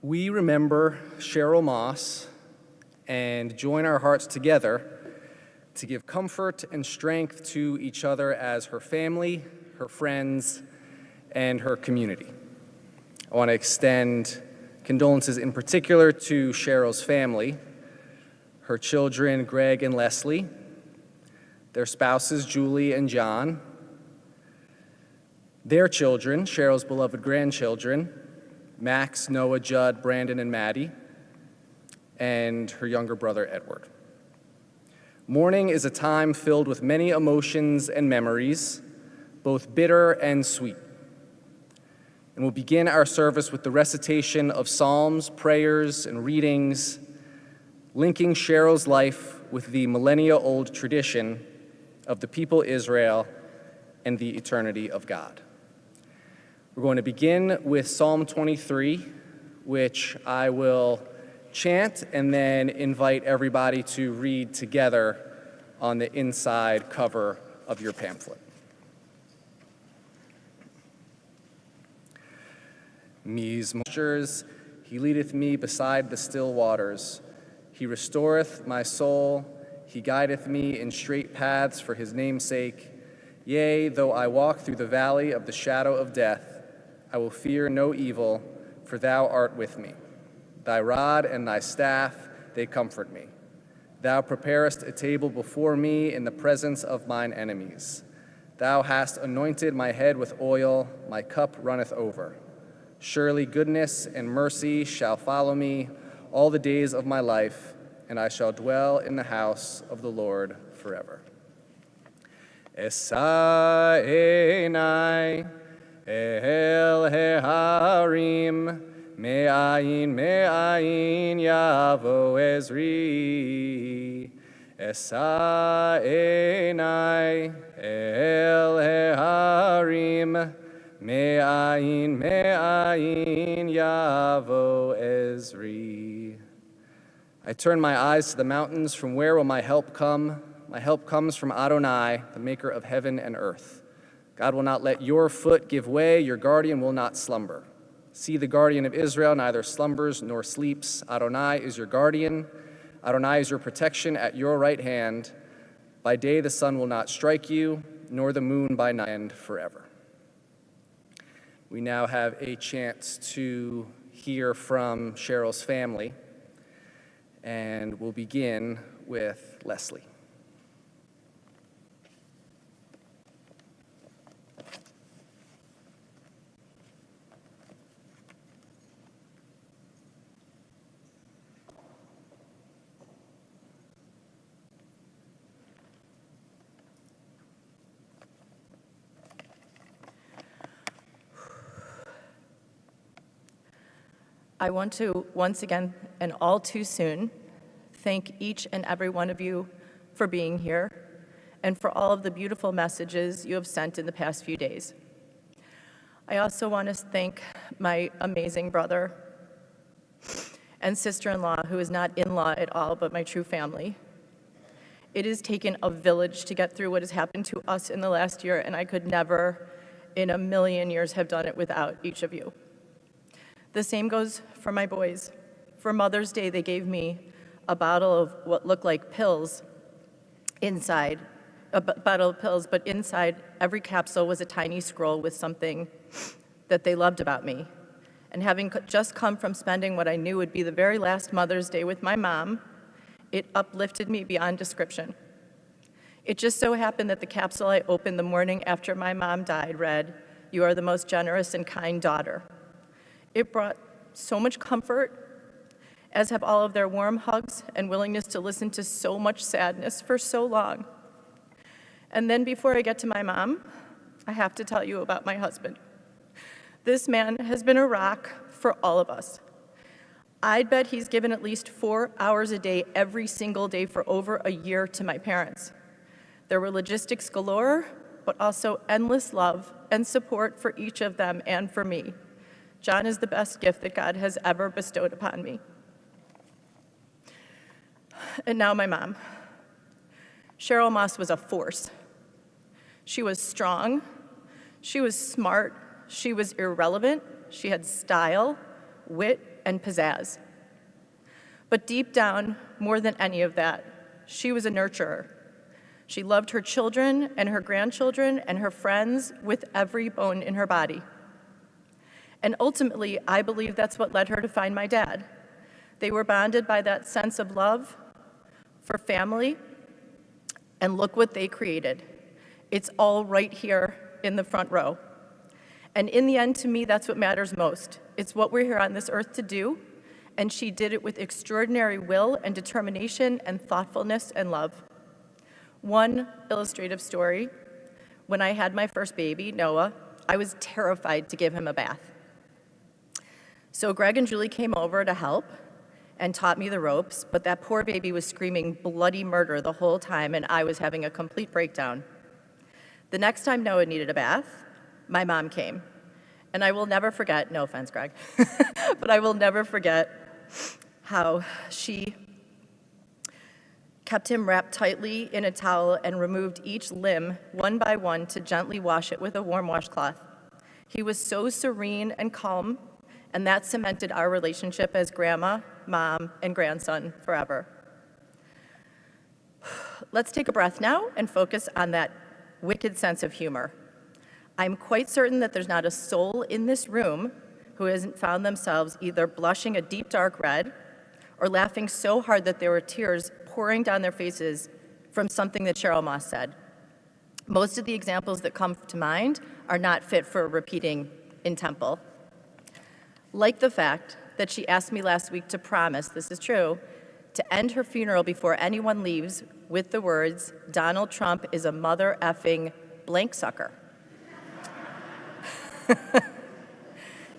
We remember Sheryl Moss and join our hearts together to give comfort and strength to each other as her family, her friends, and her community. I want to extend condolences in particular to Sheryl's family, her children, Greg and Leslie, their spouses, Julie and John, their children, Sheryl's beloved grandchildren, Max, Noah, Judd, Brandon, and Maddie, and her younger brother, Edward. Mourning is a time filled with many emotions and memories, both bitter and sweet. And we'll begin our service with the recitation of psalms, prayers, and readings, linking Sheryl's life with the millennia-old tradition of the people Israel and the eternity of God. We're going to begin with Psalm 23, which I will chant and then invite everybody to read together on the inside cover of your pamphlet. Me's moistures, he leadeth me beside the still waters. He restoreth my soul, he guideth me in straight paths for his name's sake. Yea, though I walk through the valley of the shadow of death, I will fear no evil, for thou art with me. Thy rod and thy staff, they comfort me. Thou preparest a table before me in the presence of mine enemies. Thou hast anointed my head with oil, my cup runneth over. Surely goodness and mercy shall follow me all the days of my life, and I shall dwell in the house of the Lord forever. Esa einai el heharim, me'ayin yavo ezri. Esa einai el heharim, me'ayin yavo ezri. I turn my eyes to the mountains. From where will my help come? My help comes from Adonai, the maker of heaven and earth. God will not let your foot give way. Your guardian will not slumber. See, the guardian of Israel neither slumbers nor sleeps. Adonai is your guardian. Adonai is your protection at your right hand. By day the sun will not strike you, nor the moon by night, and forever. We now have a chance to hear from Sheryl's family, and we'll begin with Leslie. I want to once again, and all too soon, thank each and every one of you for being here and for all of the beautiful messages you have sent in the past few days. I also want to thank my amazing brother and sister-in-law, who is not in-law at all, but my true family. It has taken a village to get through what has happened to us in the last year, and I could never in a million years have done it without each of you. The same goes for my boys. For Mother's Day, they gave me a bottle of what looked like pills inside, a bottle of pills, but inside every capsule was a tiny scroll with something that they loved about me. And having just come from spending what I knew would be the very last Mother's Day with my mom, it uplifted me beyond description. It just so happened that the capsule I opened the morning after my mom died read, "You are the most generous and kind daughter." It brought so much comfort, as have all of their warm hugs and willingness to listen to so much sadness for so long. And then before I get to my mom, I have to tell you about my husband. This man has been a rock for all of us. I'd bet he's given at least 4 hours a day every single day for over a year to my parents. There were logistics galore, but also endless love and support for each of them and for me. John is the best gift that God has ever bestowed upon me. And now my mom. Sheryl Moss was a force. She was strong, she was smart, she was irrelevant, she had style, wit, and pizzazz. But deep down, more than any of that, she was a nurturer. She loved her children and her grandchildren and her friends with every bone in her body. And ultimately, I believe that's what led her to find my dad. They were bonded by that sense of love for family, and look what they created. It's all right here in the front row. And in the end, to me, that's what matters most. It's what we're here on this earth to do, and she did it with extraordinary will and determination and thoughtfulness and love. One illustrative story: when I had my first baby, Noah, I was terrified to give him a bath. So Greg and Julie came over to help and taught me the ropes, but that poor baby was screaming bloody murder the whole time, and I was having a complete breakdown. The next time Noah needed a bath, my mom came. And I will never forget, no offense, Greg, but I will never forget how she kept him wrapped tightly in a towel and removed each limb one by one to gently wash it with a warm washcloth. He was so serene and calm, and that cemented our relationship as grandma, mom, and grandson forever. Let's take a breath now and focus on that wicked sense of humor. I'm quite certain that there's not a soul in this room who hasn't found themselves either blushing a deep dark red or laughing so hard that there were tears pouring down their faces from something that Sheryl Moss said. Most of the examples that come to mind are not fit for repeating in Temple. Like the fact that she asked me last week to promise, this is true, to end her funeral before anyone leaves with the words, "Donald Trump is a mother effing blank sucker."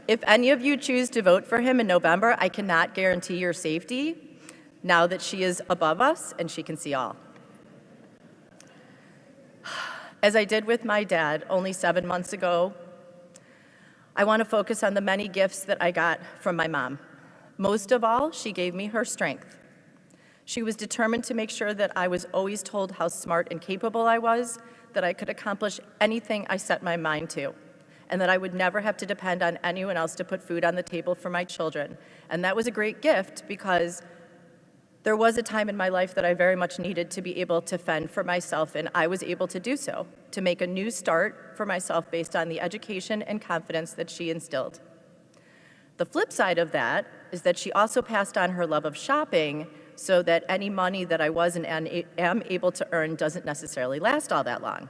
If any of you choose to vote for him in November, I cannot guarantee your safety now that she is above us and she can see all. As I did with my dad only 7 months ago, I want to focus on the many gifts that I got from my mom. Most of all, she gave me her strength. She was determined to make sure that I was always told how smart and capable I was, that I could accomplish anything I set my mind to, and that I would never have to depend on anyone else to put food on the table for my children. And that was a great gift because there was a time in my life that I very much needed to be able to fend for myself, and I was able to do so, to make a new start for myself based on the education and confidence that she instilled. The flip side of that is that she also passed on her love of shopping so that any money that I was and am able to earn doesn't necessarily last all that long.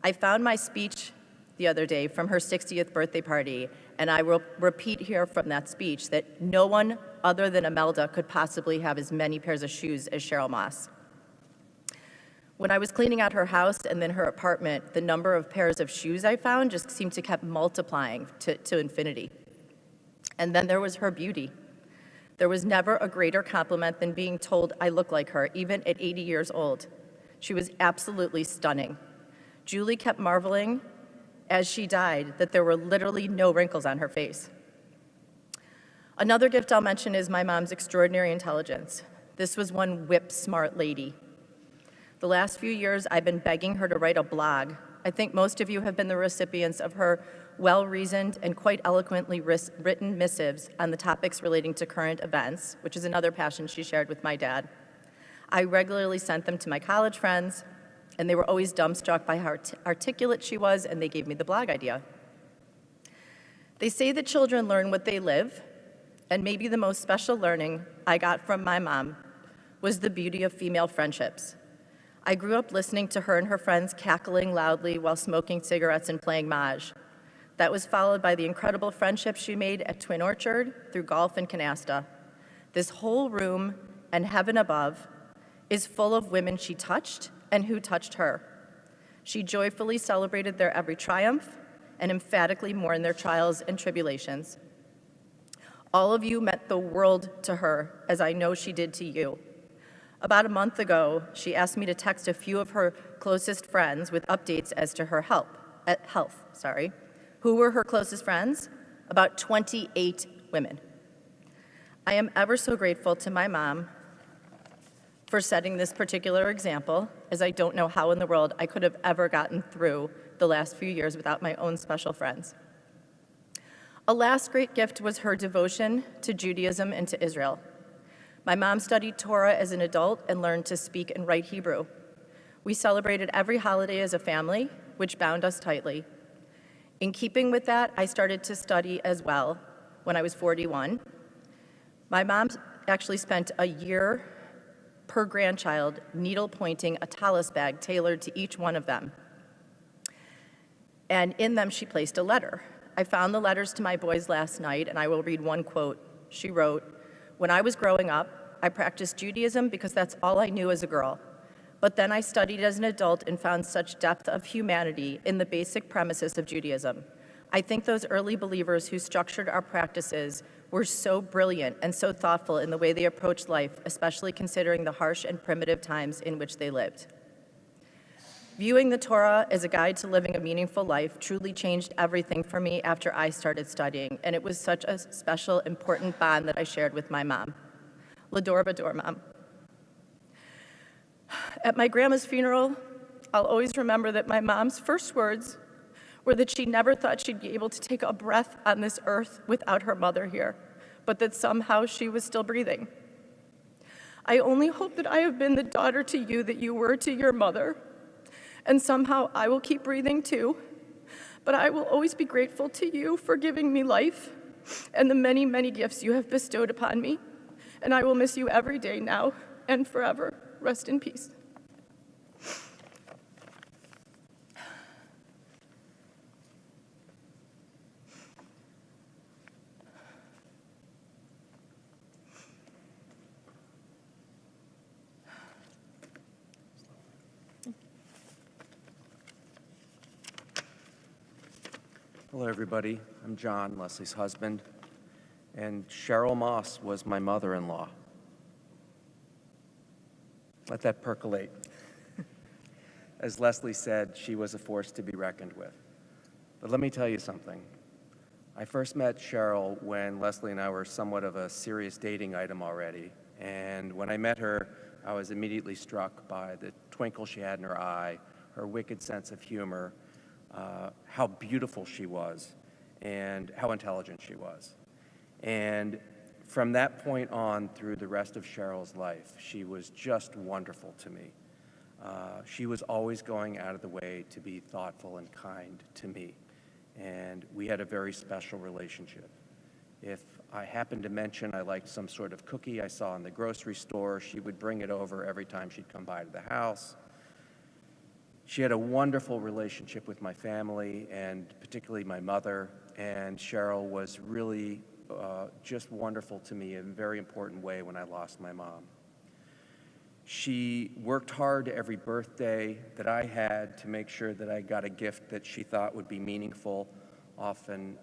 I found my speech the other day from her 60th birthday party, and I will repeat here from that speech that no one other than Imelda could possibly have as many pairs of shoes as Sheryl Moss. When I was cleaning out her house and then her apartment, the number of pairs of shoes I found just seemed to keep multiplying to infinity. And then there was her beauty. There was never a greater compliment than being told I look like her, even at 80 years old. She was absolutely stunning. Julie kept marveling as she died that there were literally no wrinkles on her face. Another gift I'll mention is my mom's extraordinary intelligence. This was one whip-smart lady. The last few years, I've been begging her to write a blog. I think most of you have been the recipients of her well-reasoned and quite eloquently written missives on the topics relating to current events, which is another passion she shared with my dad. I regularly sent them to my college friends, and they were always dumbstruck by how articulate she was, and they gave me the blog idea. They say that children learn what they live, and maybe the most special learning I got from my mom was the beauty of female friendships. I grew up listening to her and her friends cackling loudly while smoking cigarettes and playing Maj. That was followed by the incredible friendships she made at Twin Orchard, through golf and canasta. This whole room and heaven above is full of women she touched and who touched her. She joyfully celebrated their every triumph and emphatically mourned their trials and tribulations. All of you meant the world to her, as I know she did to you. About a month ago, she asked me to text a few of her closest friends with updates as to her health. Who were her closest friends? About 28 women. I am ever so grateful to my mom for setting this particular example, as I don't know how in the world I could have ever gotten through the last few years without my own special friends. A last great gift was her devotion to Judaism and to Israel. My mom studied Torah as an adult and learned to speak and write Hebrew. We celebrated every holiday as a family, which bound us tightly. In keeping with that, I started to study as well when I was 41. My mom actually spent a year per grandchild needle pointing a tallis bag tailored to each one of them. And in them, she placed a letter. I found the letters to my boys last night, and I will read one quote. She wrote, "When I was growing up, I practiced Judaism because that's all I knew as a girl. But then I studied as an adult and found such depth of humanity in the basic premises of Judaism. I think those early believers who structured our practices were so brilliant and so thoughtful in the way they approached life, especially considering the harsh and primitive times in which they lived." Viewing the Torah as a guide to living a meaningful life truly changed everything for me after I started studying, and it was such a special, important bond that I shared with my mom. L'dor B'dor, Mom. At my grandma's funeral, I'll always remember that my mom's first words were that she never thought she'd be able to take a breath on this earth without her mother here, but that somehow she was still breathing. "I only hope that I have been the daughter to you that you were to your mother, and somehow I will keep breathing too, but I will always be grateful to you for giving me life and the many, many gifts you have bestowed upon me, and I will miss you every day now and forever. Rest in peace." Hello, everybody. I'm John, Leslie's husband, and Sheryl Moss was my mother-in-law. Let that percolate. As Leslie said, she was a force to be reckoned with. But let me tell you something. I first met Sheryl when Leslie and I were somewhat of a serious dating item already, and when I met her, I was immediately struck by the twinkle she had in her eye, her wicked sense of humor, how beautiful she was, and how intelligent she was. And from that point on through the rest of Sheryl's life, she was just wonderful to me. She was always going out of the way to be thoughtful and kind to me, and we had a very special relationship. If I happened to mention I liked some sort of cookie I saw in the grocery store, she would bring it over every time she'd come by to the house. She had a wonderful relationship with my family, and particularly my mother, and Sheryl was really just wonderful to me in a very important way when I lost my mom. She worked hard every birthday that I had to make sure that I got a gift that she thought would be meaningful, often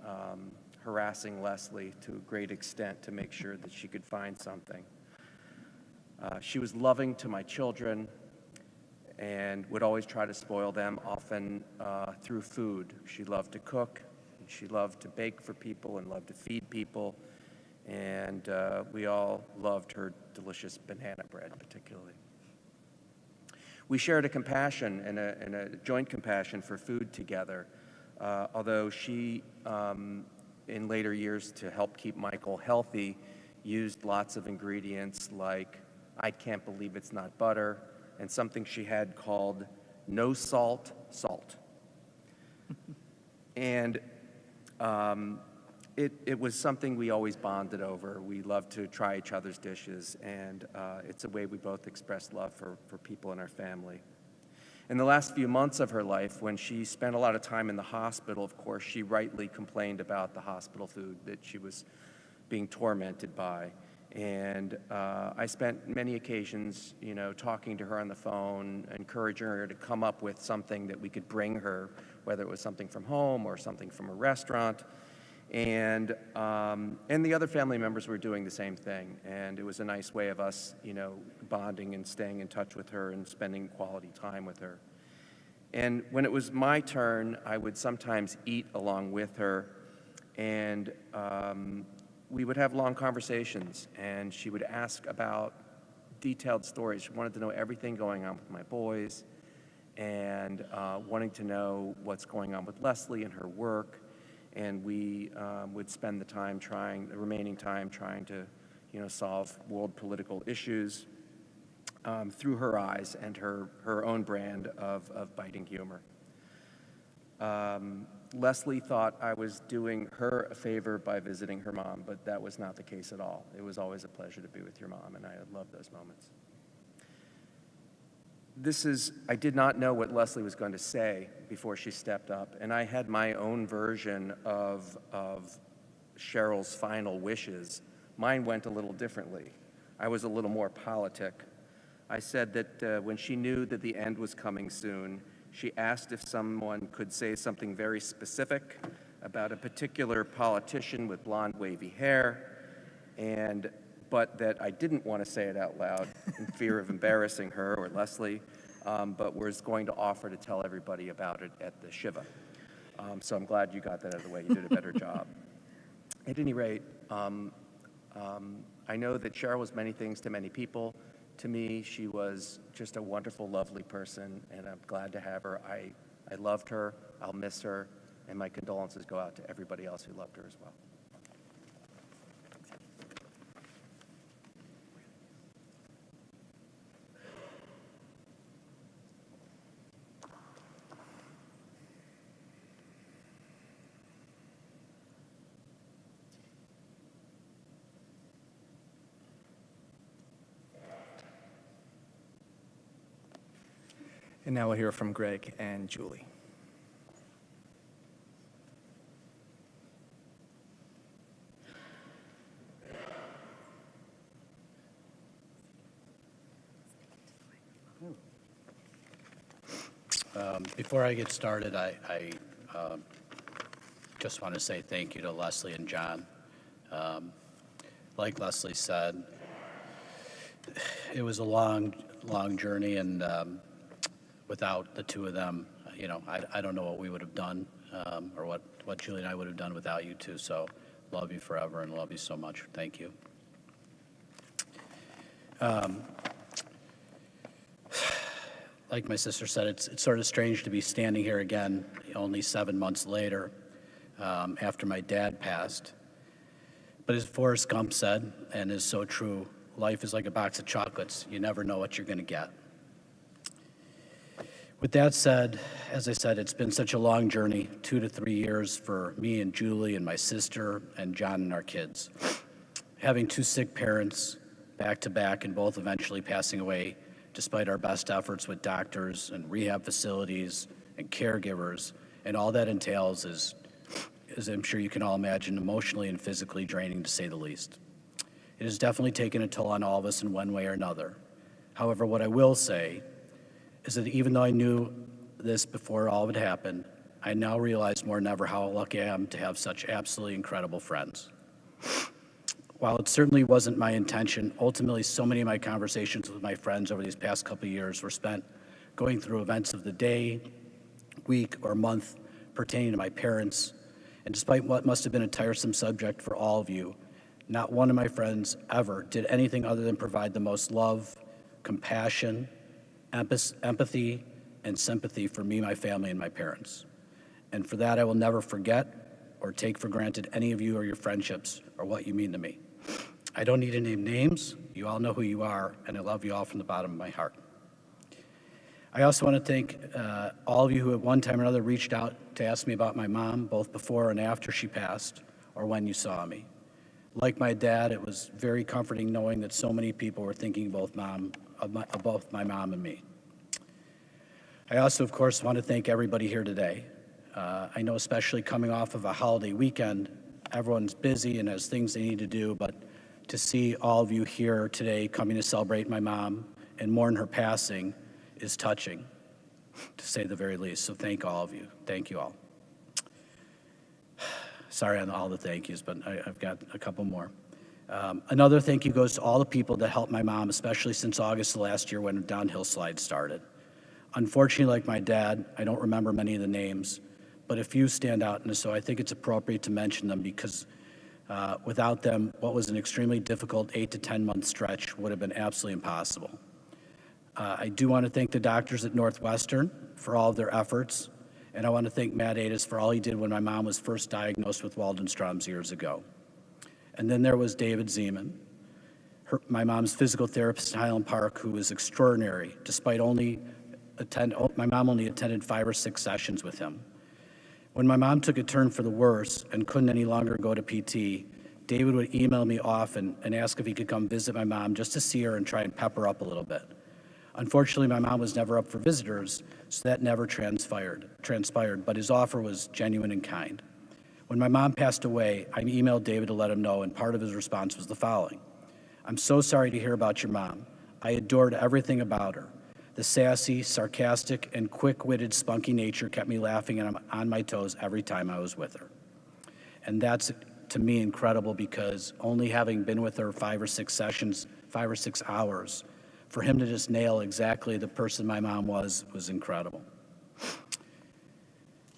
harassing Leslie to a great extent to make sure that she could find something. She was loving to my children and would always try to spoil them, often through food. She loved to cook, and she loved to bake for people and loved to feed people, and we all loved her delicious banana bread particularly. We shared a compassion and a joint compassion for food together, although she, in later years, to help keep Michael healthy, used lots of ingredients like, "I can't believe it's not butter," and something she had called "no salt, salt." And it was something we always bonded over. We loved to try each other's dishes, and it's a way we both expressed love for people in our family. In the last few months of her life, when she spent a lot of time in the hospital, of course, she rightly complained about the hospital food that she was being tormented by. And I spent many occasions, talking to her on the phone, encouraging her to come up with something that we could bring her, whether it was something from home or something from a restaurant. And the other family members were doing the same thing. And it was a nice way of us, bonding and staying in touch with her and spending quality time with her. And when it was my turn, I would sometimes eat along with her, and we would have long conversations, and she would ask about detailed stories. She wanted to know everything going on with my boys, and wanting to know what's going on with Leslie and her work. and we would spend the remaining time trying to, solve world political issues through her eyes and her own brand of biting humor. Leslie thought I was doing her a favor by visiting her mom, but that was not the case at all. It was always a pleasure to be with your mom, and I love those moments. I did not know what Leslie was going to say before she stepped up, and I had my own version of Sheryl's final wishes. Mine went a little differently. I was a little more politic. I said that when she knew that the end was coming soon, she asked if someone could say something very specific about a particular politician with blonde, wavy hair, but that I didn't want to say it out loud in fear of embarrassing her or Leslie, but was going to offer to tell everybody about it at the Shiva. So I'm glad you got that out of the way. You did a better job. At any rate, I know that Sheryl was many things to many people. To me, she was just a wonderful, lovely person, and I'm glad to have her. I loved her, I'll miss her, and my condolences go out to everybody else who loved her as well. And now we'll hear from Greg and Julie. Before I get started, I just want to say thank you to Leslie and John. Like Leslie said, it was a long journey, and without the two of them, I don't know what we would have done, or what Julie and I would have done without you two. So love you forever and love you so much. Thank you. Like my sister said, it's sort of strange to be standing here again only 7 months later after my dad passed. But as Forrest Gump said, and is so true, life is like a box of chocolates. You never know what you're going to get. With that said, as I said, it's been such a long journey, 2 to 3 years for me and Julie and my sister and John and our kids. Having 2 sick parents back to back and both eventually passing away despite our best efforts with doctors and rehab facilities and caregivers, and all that entails is I'm sure you can all imagine, emotionally and physically draining, to say the least. It has definitely taken a toll on all of us in one way or another. However, what I will say is that even though I knew this before all of it happened, I now realize more than ever how lucky I am to have such absolutely incredible friends. While it certainly wasn't my intention, ultimately so many of my conversations with my friends over these past couple of years were spent going through events of the day, week, or month pertaining to my parents. And despite what must have been a tiresome subject for all of you, not one of my friends ever did anything other than provide the most love, compassion, empathy, and sympathy for me, my family, and my parents. And for that, I will never forget or take for granted any of you or your friendships or what you mean to me. I don't need to name names. You all know who you are, and I love you all from the bottom of my heart. I also want to thank all of you who at one time or another reached out to ask me about my mom, both before and after she passed, or when you saw me. Like my dad, it was very comforting knowing that so many people were thinking of both my mom and me. I also, of course, want to thank everybody here today. I know especially coming off of a holiday weekend, everyone's busy and has things they need to do, but to see all of you here today coming to celebrate my mom and mourn her passing is touching, to say the very least. So thank all of you. Thank you all. Sorry on all the thank yous, but I've got a couple more. Another thank you goes to all the people that helped my mom, especially since August of last year when the downhill slide started. Unfortunately, like my dad, I don't remember many of the names, but a few stand out, and so I think it's appropriate to mention them because without them, what was an extremely difficult 8 to 10 month stretch would have been absolutely impossible. I do want to thank the doctors at Northwestern for all of their efforts And I want to thank Matt Adis for all he did when my mom was first diagnosed with Waldenstrom's years ago. And then there was David Zeman, my mom's physical therapist in Highland Park, who was extraordinary, despite my mom only attended 5 or 6 sessions with him. When my mom took a turn for the worse and couldn't any longer go to PT, David would email me often and ask if he could come visit my mom just to see her and try and pep her up a little bit. Unfortunately, my mom was never up for visitors, so that never transpired, but his offer was genuine and kind. When my mom passed away, I emailed David to let him know, and part of his response was the following. I'm so sorry to hear about your mom. I adored everything about her. The sassy, sarcastic, and quick-witted, spunky nature kept me laughing and on my toes every time I was with her. And that's, to me, incredible because only having been with her 5 or 6 sessions, 5 or 6 hours, for him to just nail exactly the person my mom was incredible.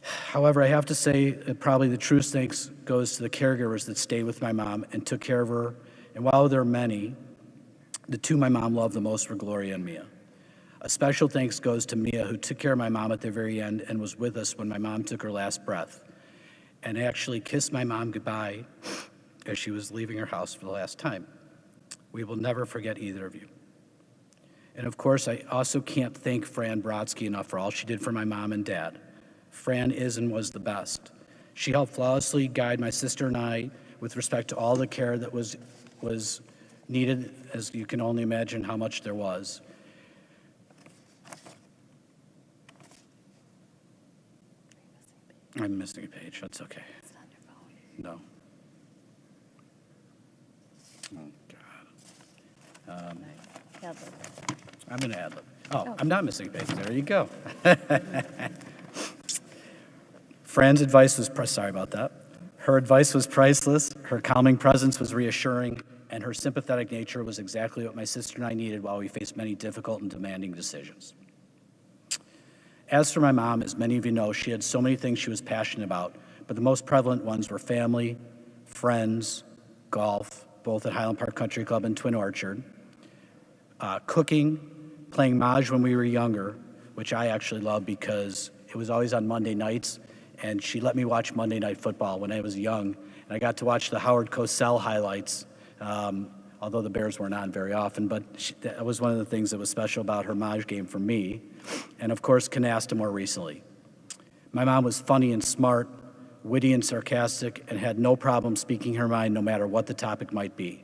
However, I have to say that probably the truest thanks goes to the caregivers that stayed with my mom and took care of her. And while there are many, the 2 my mom loved the most were Gloria and Mia. A special thanks goes to Mia, who took care of my mom at the very end and was with us when my mom took her last breath, and actually kissed my mom goodbye as she was leaving her house for the last time. We will never forget either of you. And of course, I also can't thank Fran Brodsky enough for all she did for my mom and dad. Fran is and was the best. She helped flawlessly guide my sister and I with respect to all the care that was needed, as you can only imagine how much there was. I'm missing a page, that's okay. It's on your phone. No. Oh, God. Adlib. I'm gonna ad lib. Oh, I'm not missing a page, there you go. Fran's advice was, sorry about that. Her advice was priceless, her calming presence was reassuring, and her sympathetic nature was exactly what my sister and I needed while we faced many difficult and demanding decisions. As for my mom, as many of you know, she had so many things she was passionate about, but the most prevalent ones were family, friends, golf, both at Highland Park Country Club and Twin Orchard, cooking, playing Mahjong when we were younger, which I actually loved because it was always on Monday nights, and she let me watch Monday Night Football when I was young, and I got to watch the Howard Cosell highlights, although the Bears weren't on very often, but that was one of the things that was special about her Mahjong game for me. And of course, canasta more recently. My mom was funny and smart, witty and sarcastic, and had no problem speaking her mind no matter what the topic might be.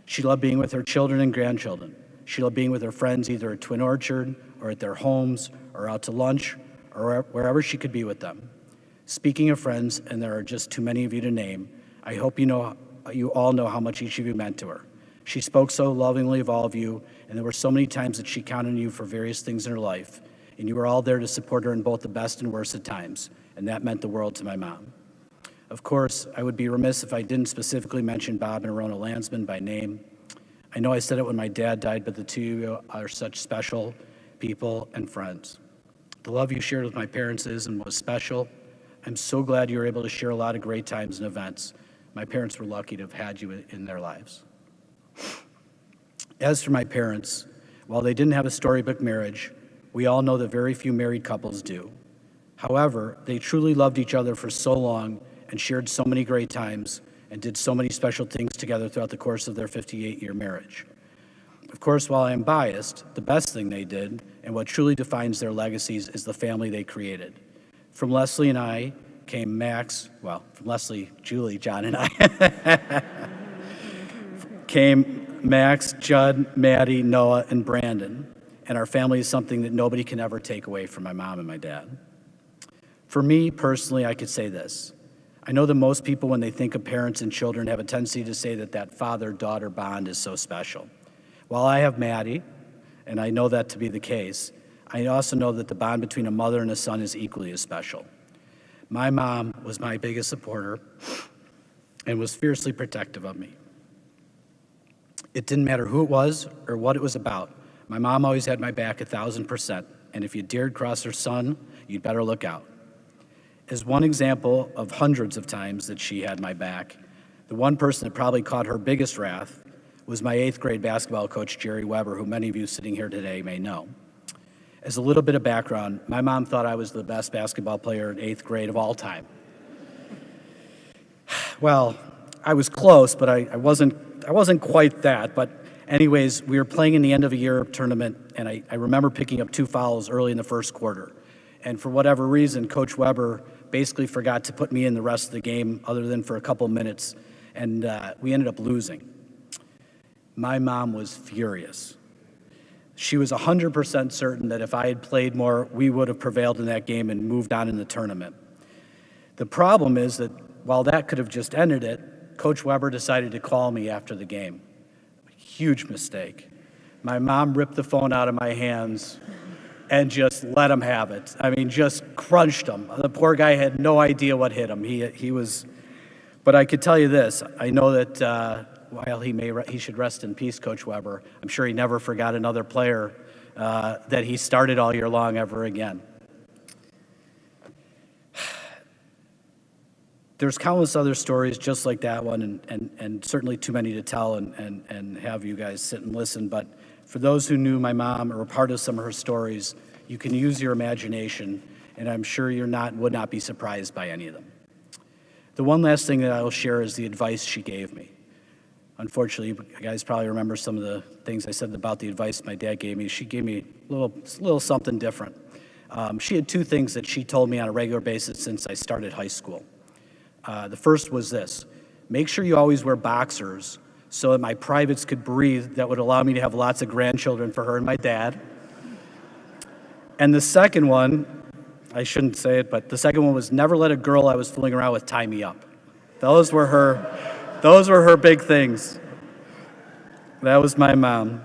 She loved being with her children and grandchildren. She loved being with her friends either at Twin Orchard or at their homes or out to lunch or wherever she could be with them. Speaking of friends, and there are just too many of you to name, I hope you all know how much each of you meant to her. She spoke so lovingly of all of you, and there were so many times that she counted on you for various things in her life, and you were all there to support her in both the best and worst of times, and that meant the world to my mom. Of course, I would be remiss if I didn't specifically mention Bob and Arona Landsman by name. I know I said it when my dad died, but the 2 of you are such special people and friends. The love you shared with my parents is and was special. I'm so glad you were able to share a lot of great times and events. My parents were lucky to have had you in their lives. As for my parents, while they didn't have a storybook marriage, we all know that very few married couples do. However, they truly loved each other for so long and shared so many great times and did so many special things together throughout the course of their 58-year marriage. Of course, while I am biased, the best thing they did and what truly defines their legacies is the family they created. From Leslie and I came Max, well, from Leslie, Julie, John, and I, came Max, Judd, Maddie, Noah, and Brandon. And our family is something that nobody can ever take away from my mom and my dad. For me, personally, I could say this. I know that most people, when they think of parents and children, have a tendency to say that father-daughter bond is so special. While I have Maddie, and I know that to be the case, I also know that the bond between a mother and a son is equally as special. My mom was my biggest supporter and was fiercely protective of me. It didn't matter who it was or what it was about. My mom always had my back 1,000%, and if you dared cross her son, you'd better look out. As one example of hundreds of times that she had my back, the one person that probably caught her biggest wrath was my 8th grade basketball coach, Jerry Weber, who many of you sitting here today may know. As a little bit of background, my mom thought I was the best basketball player in 8th grade of all time. Well, I was close, but I wasn't quite that. But anyways, we were playing in the end of a year tournament, and I remember picking up 2 fouls early in the first quarter. And for whatever reason, Coach Weber basically forgot to put me in the rest of the game other than for a couple minutes, and we ended up losing. My mom was furious. She was 100% certain that if I had played more, we would have prevailed in that game and moved on in the tournament. The problem is that while that could have just ended it, Coach Weber decided to call me after the game. Huge mistake. My mom ripped the phone out of my hands and just let him have it. I mean, just crunched him. The poor guy had no idea what hit him. He was, but I could tell you this. I know that while he should rest in peace, Coach Weber, I'm sure he never forgot another player that he started all year long ever again. There's countless other stories just like that one, and certainly too many to tell and have you guys sit and listen. But for those who knew my mom or were part of some of her stories, you can use your imagination, and I'm sure would not be surprised by any of them. The one last thing that I will share is the advice she gave me. Unfortunately, you guys probably remember some of the things I said about the advice my dad gave me. She gave me a little something different. She had 2 things that she told me on a regular basis since I started high school. The first was this: make sure you always wear boxers so that my privates could breathe. That would allow me to have lots of grandchildren for her and my dad. And the second one, I shouldn't say it, but the second one was never let a girl I was fooling around with tie me up. Those were her big things. That was my mom.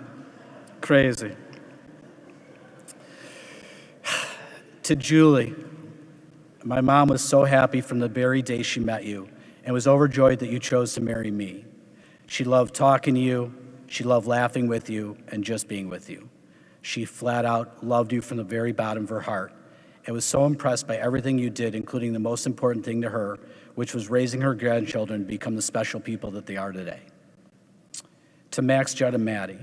Crazy. To Julie, my mom was so happy from the very day she met you and was overjoyed that you chose to marry me. She loved talking to you, she loved laughing with you, and just being with you. She flat out loved you from the very bottom of her heart and was so impressed by everything you did, including the most important thing to her, which was raising her grandchildren to become the special people that they are today. To Max, Judd, and Maddie,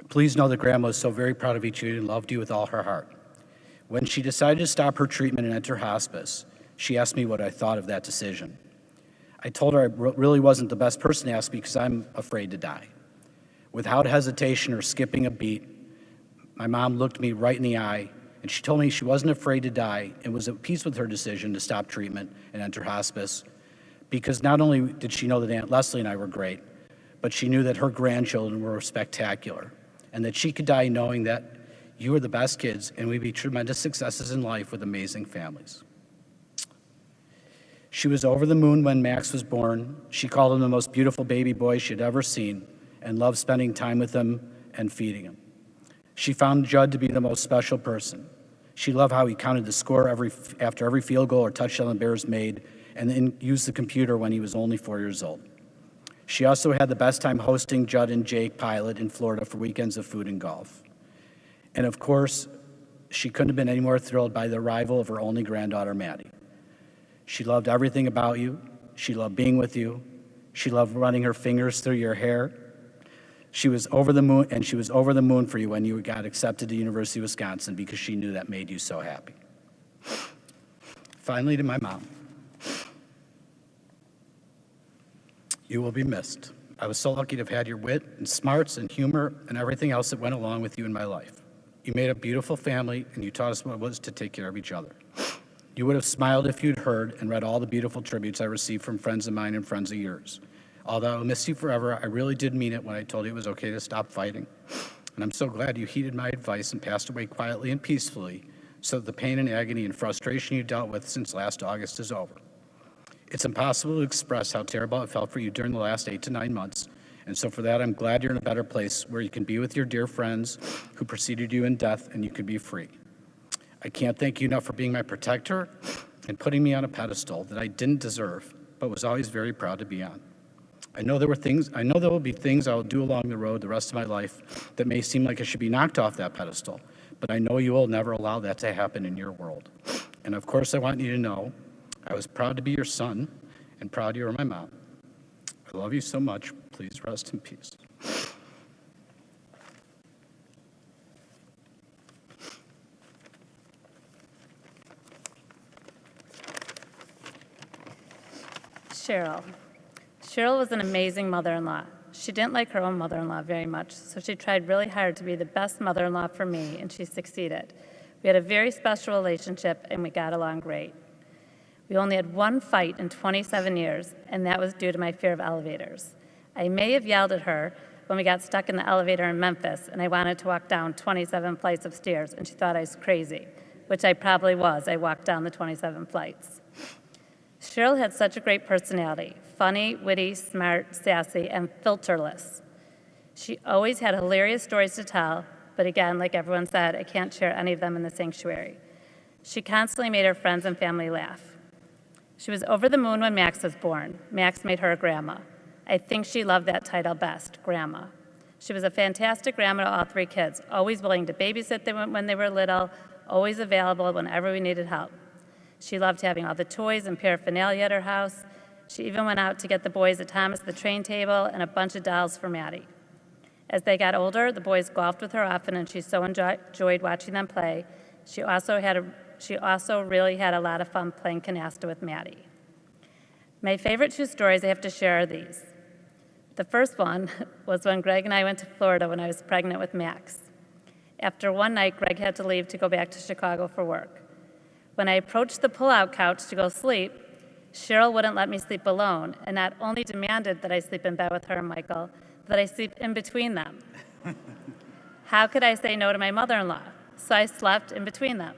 please know that Grandma was so very proud of each of you and loved you with all her heart. When she decided to stop her treatment and enter hospice, she asked me what I thought of that decision. I told her I really wasn't the best person to ask because I'm afraid to die. Without hesitation or skipping a beat, my mom looked me right in the eye, and she told me she wasn't afraid to die and was at peace with her decision to stop treatment and enter hospice, because not only did she know that Aunt Leslie and I were great, but she knew that her grandchildren were spectacular, and that she could die knowing that you were the best kids and we'd be tremendous successes in life with amazing families. She was over the moon when Max was born. She called him the most beautiful baby boy she'd ever seen and loved spending time with him and feeding him. She found Judd to be the most special person. She loved how he counted the score after every field goal or touchdown the Bears made, and then used the computer when he was only 4 years old. She also had the best time hosting Judd and Jake Pilot in Florida for weekends of food and golf. And of course, she couldn't have been any more thrilled by the arrival of her only granddaughter, Maddie. She loved everything about you. She loved being with you. She loved running her fingers through your hair. She was over the moon, and she was over the moon for you when you got accepted to University of Wisconsin because she knew that made you so happy. Finally, to my mom. You will be missed. I was so lucky to have had your wit and smarts and humor and everything else that went along with you in my life. You made a beautiful family, and you taught us what it was to take care of each other. You would have smiled if you'd heard and read all the beautiful tributes I received from friends of mine and friends of yours. Although I will miss you forever, I really did mean it when I told you it was okay to stop fighting. And I'm so glad you heeded my advice and passed away quietly and peacefully so that the pain and agony and frustration you dealt with since last August is over. It's impossible to express how terrible it felt for you during the last 8 to 9 months. And so for that, I'm glad you're in a better place where you can be with your dear friends who preceded you in death and you can be free. I can't thank you enough for being my protector and putting me on a pedestal that I didn't deserve, but was always very proud to be on. I know there will be things I will do along the road the rest of my life that may seem like I should be knocked off that pedestal, but I know you will never allow that to happen in your world. And of course, I want you to know I was proud to be your son and proud you are my mom. I love you so much. Please rest in peace. Sheryl. Sheryl was an amazing mother-in-law. She didn't like her own mother-in-law very much, so she tried really hard to be the best mother-in-law for me, and she succeeded. We had a very special relationship, and we got along great. We only had one fight in 27 years, and that was due to my fear of elevators. I may have yelled at her when we got stuck in the elevator in Memphis, and I wanted to walk down 27 flights of stairs, and she thought I was crazy, which I probably was. I walked down the 27 flights. Sheryl had such a great personality, funny, witty, smart, sassy, and filterless. She always had hilarious stories to tell, but again, like everyone said, I can't share any of them in the sanctuary. She constantly made her friends and family laugh. She was over the moon when Max was born. Max made her a grandma. I think she loved that title best, grandma. She was a fantastic grandma to all three kids, always willing to babysit them when they were little, always available whenever we needed help. She loved having all the toys and paraphernalia at her house. She even went out to get the boys a Thomas the Train table and a bunch of dolls for Maddie. As they got older, the boys golfed with her often, and she so enjoyed watching them play. She also really had a lot of fun playing canasta with Maddie. My favorite two stories I have to share are these. The first one was when Greg and I went to Florida when I was pregnant with Max. After one night, Greg had to leave to go back to Chicago for work. When I approached the pull-out couch to go sleep, Sheryl wouldn't let me sleep alone, and not only demanded that I sleep in bed with her and Michael, that I sleep in between them. How could I say no to my mother-in-law? So I slept in between them.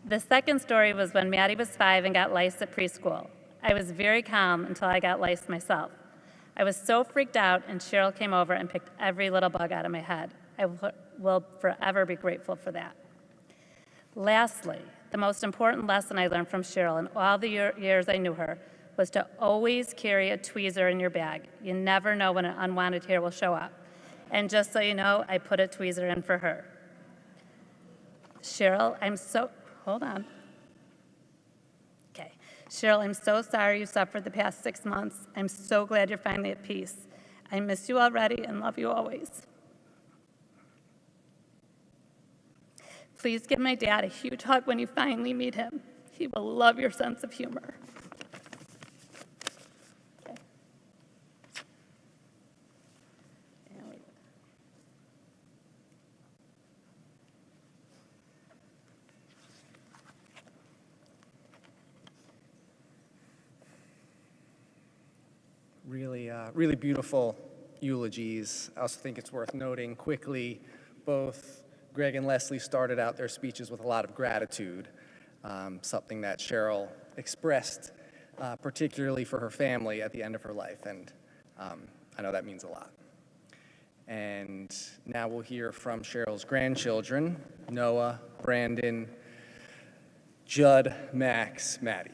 The second story was when Maddie was 5 and got lice at preschool. I was very calm until I got lice myself. I was so freaked out, and Sheryl came over and picked every little bug out of my head. I will forever be grateful for that. Lastly, the most important lesson I learned from Sheryl in all the years I knew her was to always carry a tweezer in your bag. You never know when an unwanted hair will show up. And just so you know, I put a tweezer in for her. Sheryl, hold on. Okay. Sheryl, I'm so sorry you suffered the past 6 months. I'm so glad you're finally at peace. I miss you already and love you always. Please give my dad a huge hug when you finally meet him. He will love your sense of humor. Okay. Really beautiful eulogies. I also think it's worth noting quickly, both Greg and Leslie started out their speeches with a lot of gratitude, something that Sheryl expressed particularly for her family at the end of her life, and I know that means a lot. And now we'll hear from Sheryl's grandchildren, Noah, Brandon, Judd, Max, Maddie.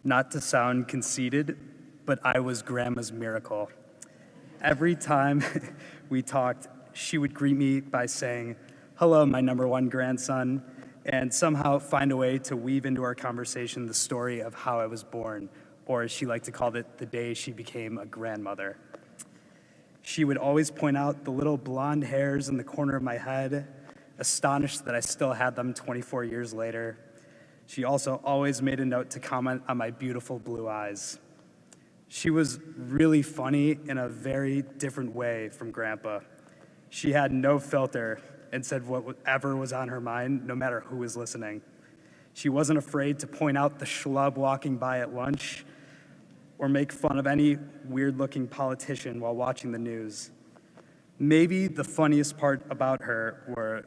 Not to sound conceited, but I was Grandma's miracle. Every time we talked, she would greet me by saying, "Hello, my number one grandson," and somehow find a way to weave into our conversation the story of how I was born, or as she liked to call it, the day she became a grandmother. She would always point out the little blonde hairs in the corner of my head, astonished that I still had them 24 years later. She also always made a note to comment on my beautiful blue eyes. She was really funny in a very different way from Grandpa. She had no filter and said whatever was on her mind, no matter who was listening. She wasn't afraid to point out the schlub walking by at lunch or make fun of any weird-looking politician while watching the news. Maybe the funniest part about her were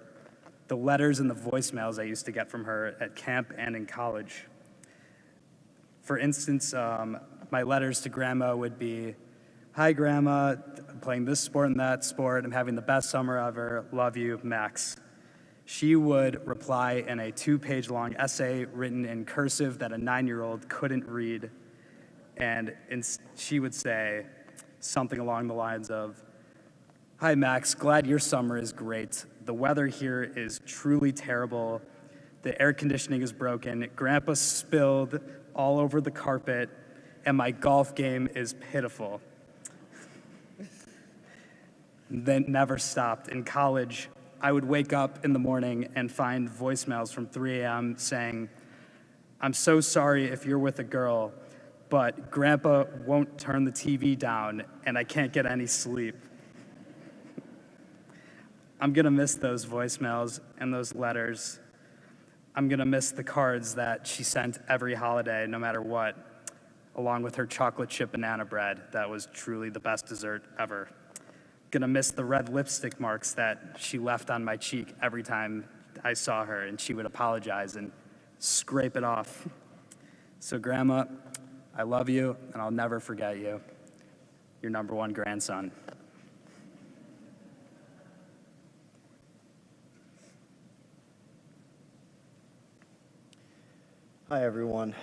the letters and the voicemails I used to get from her at camp and in college. For instance, my letters to Grandma would be, "Hi, Grandma, I'm playing this sport and that sport. I'm having the best summer ever. Love you, Max." She would reply in a 2-page long essay written in cursive that a 9-year-old couldn't read. And she would say something along the lines of, Hi, Max. Glad your summer is great. The weather here is truly terrible. The air conditioning is broken. Grandpa spilled all over the carpet, and my golf game is pitiful. That never stopped. In college, I would wake up in the morning and find voicemails from 3 a.m. saying, "I'm so sorry if you're with a girl, but Grandpa won't turn the TV down, and I can't get any sleep." I'm gonna miss those voicemails and those letters. I'm gonna miss the cards that she sent every holiday, no matter what, along with her chocolate chip banana bread. That was truly the best dessert ever. Gonna miss the red lipstick marks that she left on my cheek every time I saw her, and she would apologize and scrape it off. So Grandma, I love you, and I'll never forget you. Your number one grandson. Hi, everyone.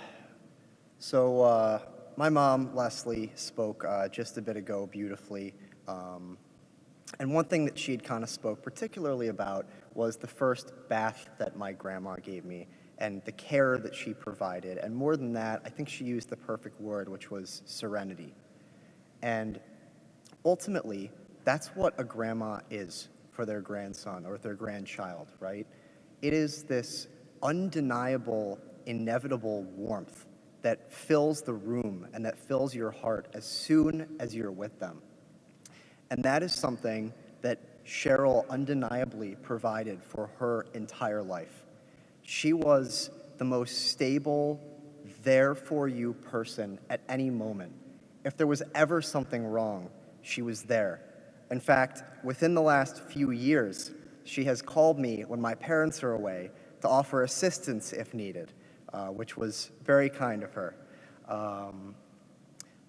So, my mom, Leslie, spoke just a bit ago beautifully. And one thing that she had kind of spoke particularly about was the first bath that my grandma gave me and the care that she provided. And more than that, I think she used the perfect word, which was serenity. And ultimately, that's what a grandma is for their grandson or their grandchild, right? It is this undeniable, inevitable warmth that fills the room and that fills your heart as soon as you're with them. And that is something that Sheryl undeniably provided for her entire life. She was the most stable, there for you person at any moment. If there was ever something wrong, she was there. In fact, within the last few years, she has called me when my parents are away to offer assistance if needed, which was very kind of her.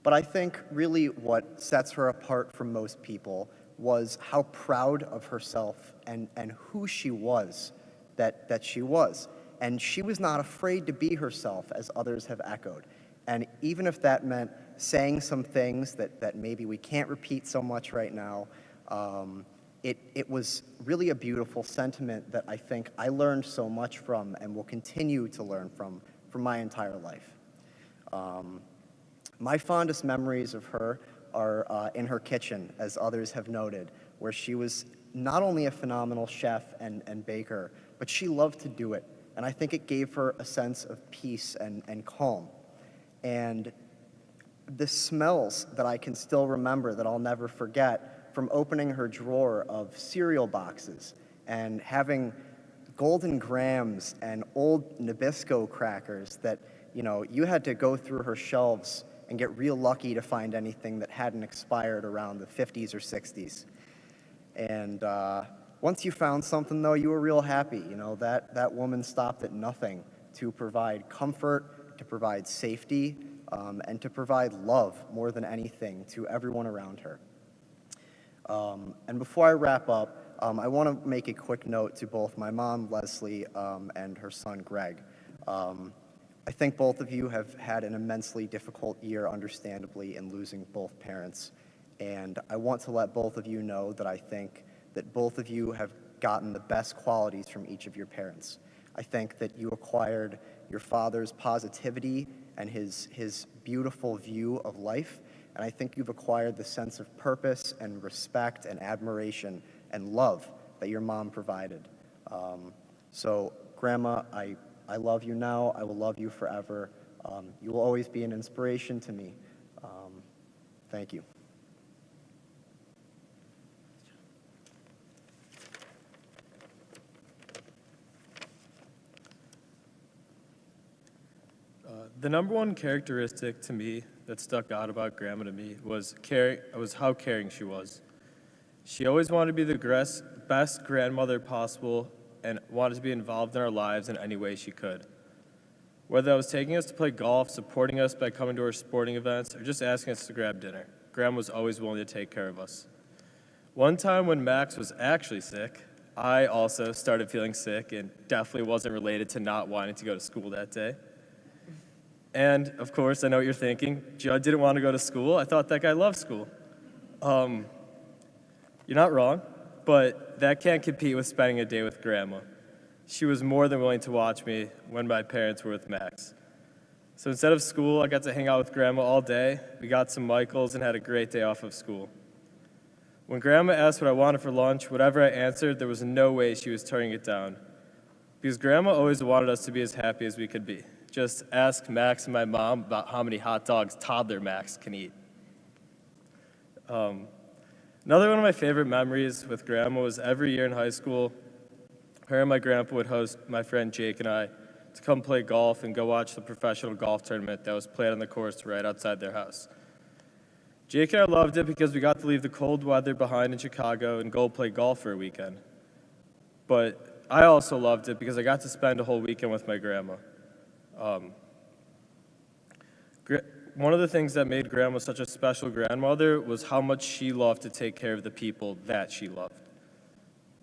But I think really what sets her apart from most people was how proud of herself and who she was that she was. And she was not afraid to be herself, as others have echoed. And even if that meant saying some things that maybe we can't repeat so much right now, it was really a beautiful sentiment that I think I learned so much from and will continue to learn from my entire life. My fondest memories of her are in her kitchen, as others have noted, where she was not only a phenomenal chef and baker, but she loved to do it. And I think it gave her a sense of peace and calm. And the smells that I can still remember that I'll never forget from opening her drawer of cereal boxes and having Golden Grahams and old Nabisco crackers that, you had to go through her shelves and get real lucky to find anything that hadn't expired around the 50s or 60s. And once you found something, though, you were real happy. That woman stopped at nothing to provide comfort, to provide safety, and to provide love more than anything to everyone around her. And before I wrap up, I want to make a quick note to both my mom, Leslie, and her son, Greg. I think both of you have had an immensely difficult year, understandably, in losing both parents. And I want to let both of you know that I think that both of you have gotten the best qualities from each of your parents. I think that you acquired your father's positivity and his beautiful view of life. And I think you've acquired the sense of purpose and respect and admiration and love that your mom provided. So, Grandma, I love you now. I will love you forever. You will always be an inspiration to me. Thank you. The number one characteristic to me that stuck out about Grandma to me was how caring she was. She always wanted to be the best grandmother possible and wanted to be involved in our lives in any way she could. Whether that was taking us to play golf, supporting us by coming to our sporting events, or just asking us to grab dinner, Grandma was always willing to take care of us. One time when Max was actually sick, I also started feeling sick and definitely wasn't related to not wanting to go to school that day. And, of course, I know what you're thinking. Judd didn't want to go to school. I thought that guy loved school. You're not wrong, but that can't compete with spending a day with Grandma. She was more than willing to watch me when my parents were with Max. So instead of school, I got to hang out with Grandma all day. We got some Michaels and had a great day off of school. When Grandma asked what I wanted for lunch, whatever I answered, there was no way she was turning it down. Because Grandma always wanted us to be as happy as we could be. Just ask Max and my mom about how many hot dogs toddler Max can eat. Another one of my favorite memories with Grandma was every year in high school, her and my grandpa would host my friend Jake and I to come play golf and go watch the professional golf tournament that was played on the course right outside their house. Jake and I loved it because we got to leave the cold weather behind in Chicago and go play golf for a weekend. But I also loved it because I got to spend a whole weekend with my grandma. One of the things that made Grandma such a special grandmother was how much she loved to take care of the people that she loved.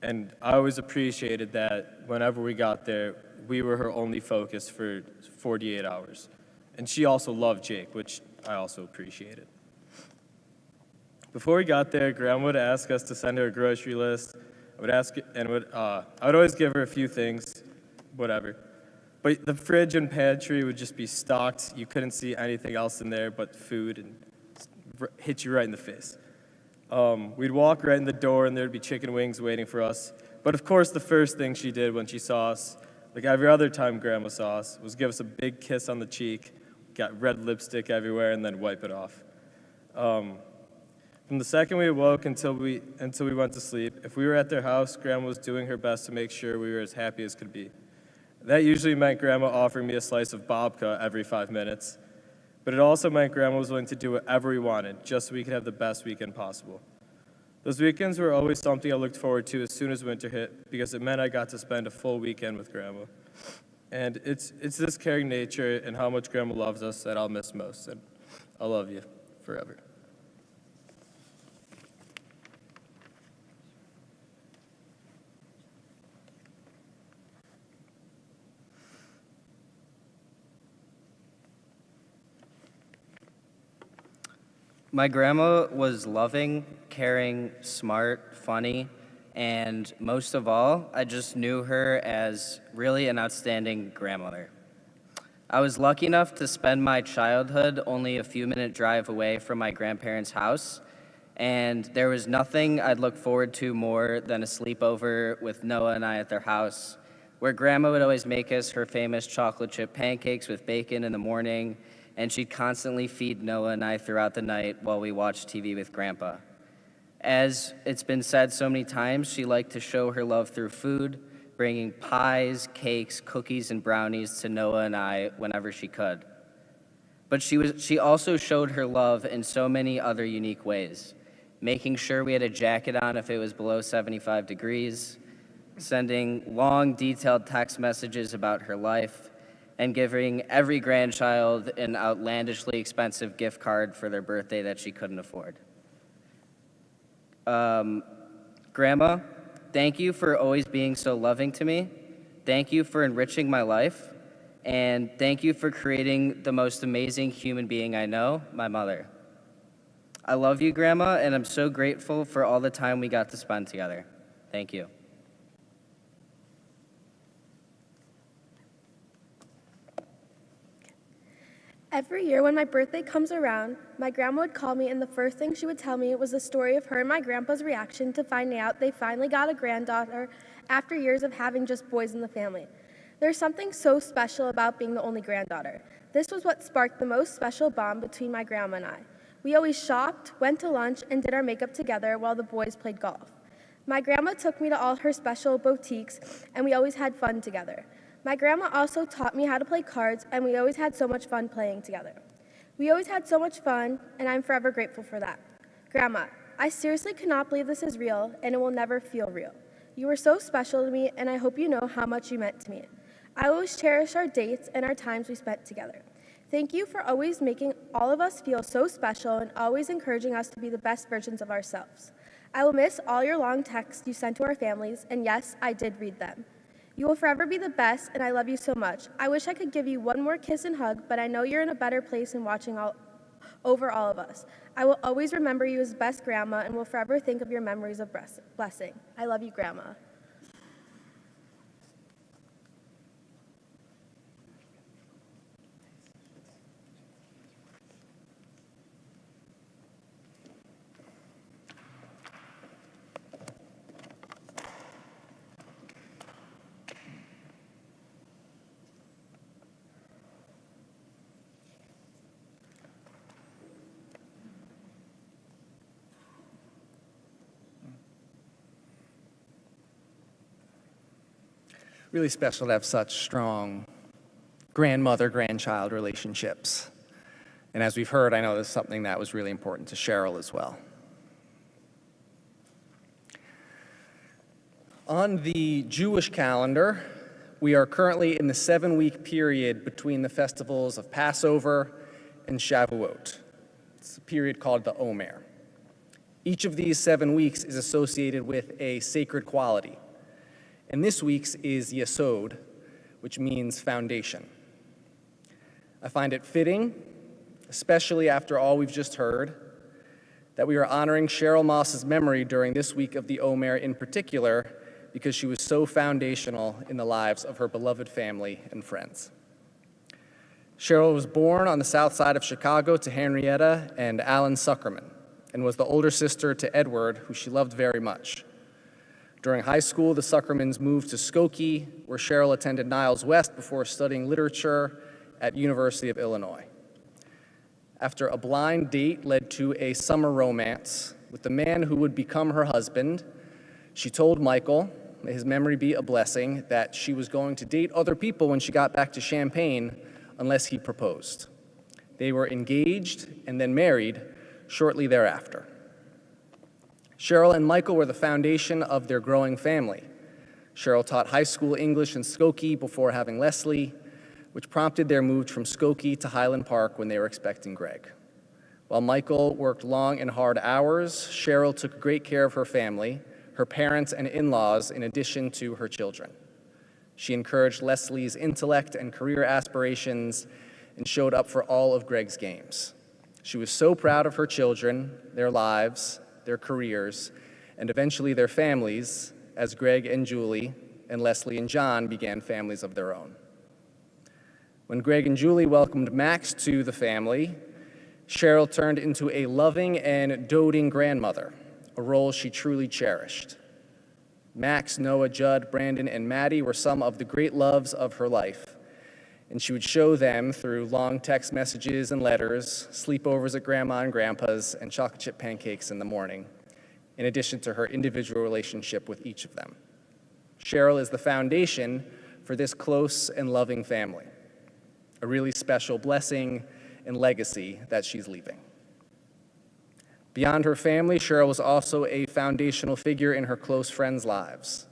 And I always appreciated that whenever we got there, we were her only focus for 48 hours. And she also loved Jake, which I also appreciated. Before we got there, Grandma would ask us to send her a grocery list. I would always give her a few things, whatever. But the fridge and pantry would just be stocked. You couldn't see anything else in there but food, and hit you right in the face. We'd walk right in the door, and there'd be chicken wings waiting for us. But of course, the first thing she did when she saw us, like every other time Grandma saw us, was give us a big kiss on the cheek, got red lipstick everywhere, and then wipe it off. From the second we awoke until we went to sleep, if we were at their house, Grandma was doing her best to make sure we were as happy as could be. That usually meant Grandma offering me a slice of babka every 5 minutes, but it also meant Grandma was willing to do whatever we wanted, just so we could have the best weekend possible. Those weekends were always something I looked forward to as soon as winter hit, because it meant I got to spend a full weekend with Grandma. And it's this caring nature and how much Grandma loves us that I'll miss most, and I love you forever. My grandma was loving, caring, smart, funny, and most of all, I just knew her as really an outstanding grandmother. I was lucky enough to spend my childhood only a few-minute drive away from my grandparents' house, and there was nothing I'd look forward to more than a sleepover with Noah and I at their house, where Grandma would always make us her famous chocolate chip pancakes with bacon in the morning, and she'd constantly feed Noah and I throughout the night while we watched TV with Grandpa. As it's been said so many times, she liked to show her love through food, bringing pies, cakes, cookies, and brownies to Noah and I whenever she could. But she also showed her love in so many other unique ways, making sure we had a jacket on if it was below 75 degrees, sending long, detailed text messages about her life, and giving every grandchild an outlandishly expensive gift card for their birthday that she couldn't afford. Grandma, thank you for always being so loving to me. Thank you for enriching my life. And thank you for creating the most amazing human being I know, my mother. I love you, Grandma, and I'm so grateful for all the time we got to spend together. Thank you. Every year when my birthday comes around, my grandma would call me, and the first thing she would tell me was the story of her and my grandpa's reaction to finding out they finally got a granddaughter after years of having just boys in the family. There's something so special about being the only granddaughter. This was what sparked the most special bond between my grandma and I. We always shopped, went to lunch, and did our makeup together while the boys played golf. My grandma took me to all her special boutiques, and we always had fun together. My grandma also taught me how to play cards, and we always had so much fun playing together. We always had so much fun, and I'm forever grateful for that. Grandma, I seriously cannot believe this is real, and it will never feel real. You were so special to me, and I hope you know how much you meant to me. I always cherish our dates and our times we spent together. Thank you for always making all of us feel so special and always encouraging us to be the best versions of ourselves. I will miss all your long texts you sent to our families, and yes, I did read them. You will forever be the best, and I love you so much. I wish I could give you one more kiss and hug, but I know you're in a better place and watching over all of us. I will always remember you as best grandma and will forever think of your memories of blessing. I love you, Grandma. Really special to have such strong grandmother-grandchild relationships. And as we've heard, I know this is something that was really important to Sheryl as well. On the Jewish calendar, we are currently in the 7-week period between the festivals of Passover and Shavuot. It's a period called the Omer. Each of these 7 weeks is associated with a sacred quality. And this week's is Yesod, which means foundation. I find it fitting, especially after all we've just heard, that we are honoring Sheryl Moss's memory during this week of the Omer in particular, because she was so foundational in the lives of her beloved family and friends. Sheryl was born on the south side of Chicago to Henrietta and Alan Suckerman, and was the older sister to Edward, who she loved very much. During high school, the Suckermans moved to Skokie, where Sheryl attended Niles West before studying literature at University of Illinois. After a blind date led to a summer romance with the man who would become her husband, she told Michael, may his memory be a blessing, that she was going to date other people when she got back to Champaign unless he proposed. They were engaged and then married shortly thereafter. Sheryl and Michael were the foundation of their growing family. Sheryl taught high school English in Skokie before having Leslie, which prompted their move from Skokie to Highland Park when they were expecting Greg. While Michael worked long and hard hours, Sheryl took great care of her family, her parents and in-laws, in addition to her children. She encouraged Leslie's intellect and career aspirations and showed up for all of Greg's games. She was so proud of her children, their lives, their careers, and eventually their families, as Greg and Julie and Leslie and John began families of their own. When Greg and Julie welcomed Max to the family, Sheryl turned into a loving and doting grandmother, a role she truly cherished. Max, Noah, Judd, Brandon, and Maddie were some of the great loves of her life, and she would show them through long text messages and letters, sleepovers at Grandma and Grandpa's, and chocolate chip pancakes in the morning, in addition to her individual relationship with each of them. Sheryl is the foundation for this close and loving family, a really special blessing and legacy that she's leaving. Beyond her family, Sheryl was also a foundational figure in her close friends' lives.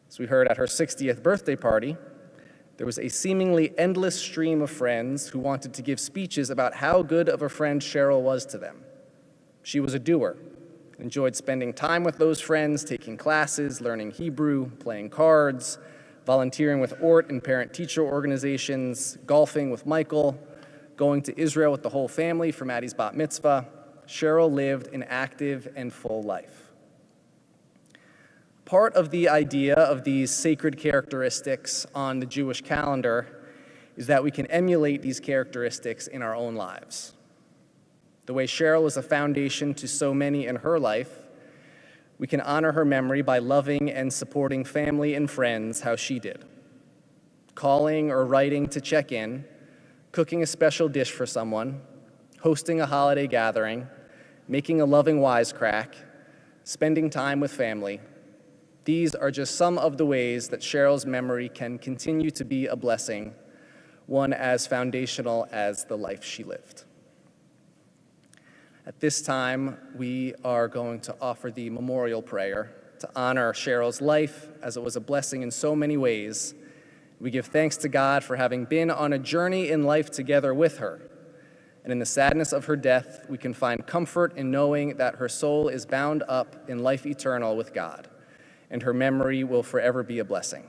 As we heard at her 60th birthday party, there was a seemingly endless stream of friends who wanted to give speeches about how good of a friend Sheryl was to them. She was a doer, enjoyed spending time with those friends, taking classes, learning Hebrew, playing cards, volunteering with ORT and parent-teacher organizations, golfing with Michael, going to Israel with the whole family for Maddie's bat mitzvah. Sheryl lived an active and full life. Part of the idea of these sacred characteristics on the Jewish calendar is that we can emulate these characteristics in our own lives. The way Sheryl is a foundation to so many in her life, we can honor her memory by loving and supporting family and friends how she did. Calling or writing to check in, cooking a special dish for someone, hosting a holiday gathering, making a loving wisecrack, spending time with family. These are just some of the ways that Sheryl's memory can continue to be a blessing, one as foundational as the life she lived. At this time, we are going to offer the memorial prayer to honor Sheryl's life, as it was a blessing in so many ways. We give thanks to God for having been on a journey in life together with her. And in the sadness of her death, we can find comfort in knowing that her soul is bound up in life eternal with God, and her memory will forever be a blessing.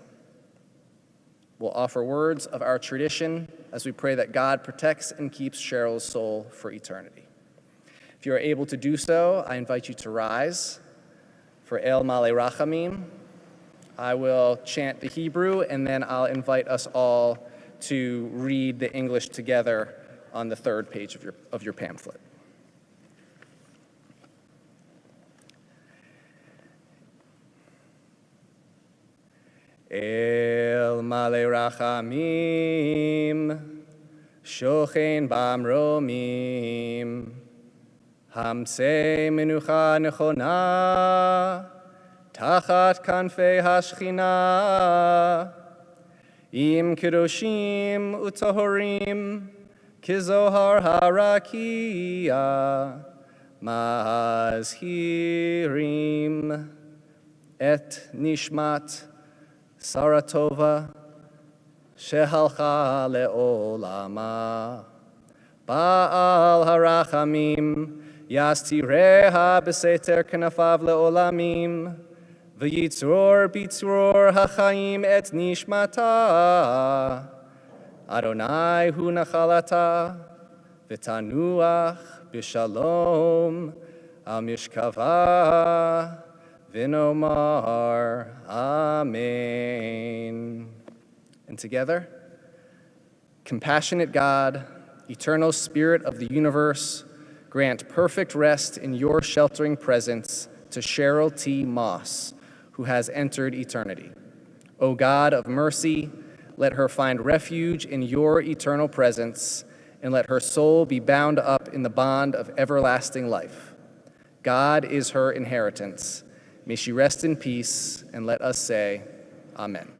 We'll offer words of our tradition as we pray that God protects and keeps Sheryl's soul for eternity. If you are able to do so, I invite you to rise for El Male Rachamim. I will chant the Hebrew, and then I'll invite us all to read the English together on the third page of your pamphlet. El Male Rachamim, Shochen Bamromim, Hamse Menucha Nechona, Tachat Kanfei Hashchina, Im Kedoshim Utahorim, Kizohar Harakia, Mazhirim, Et Nishmat Saratova, Shehalcha Le'olama, Baal Harachamim, Yastireha Beseter Kanafav Le'olamim, V'yitzror Bitzror Hachaim Et Nishmata, Adonai Hu Nachalata, V'tanuach B'shalom, Al Mishkava, Vinomar, Amen. And together, compassionate God, eternal Spirit of the universe, grant perfect rest in your sheltering presence to Sheryl T. Moss, who has entered eternity. O God of mercy, let her find refuge in your eternal presence, and let her soul be bound up in the bond of everlasting life. God is her inheritance. May she rest in peace, and let us say, Amen.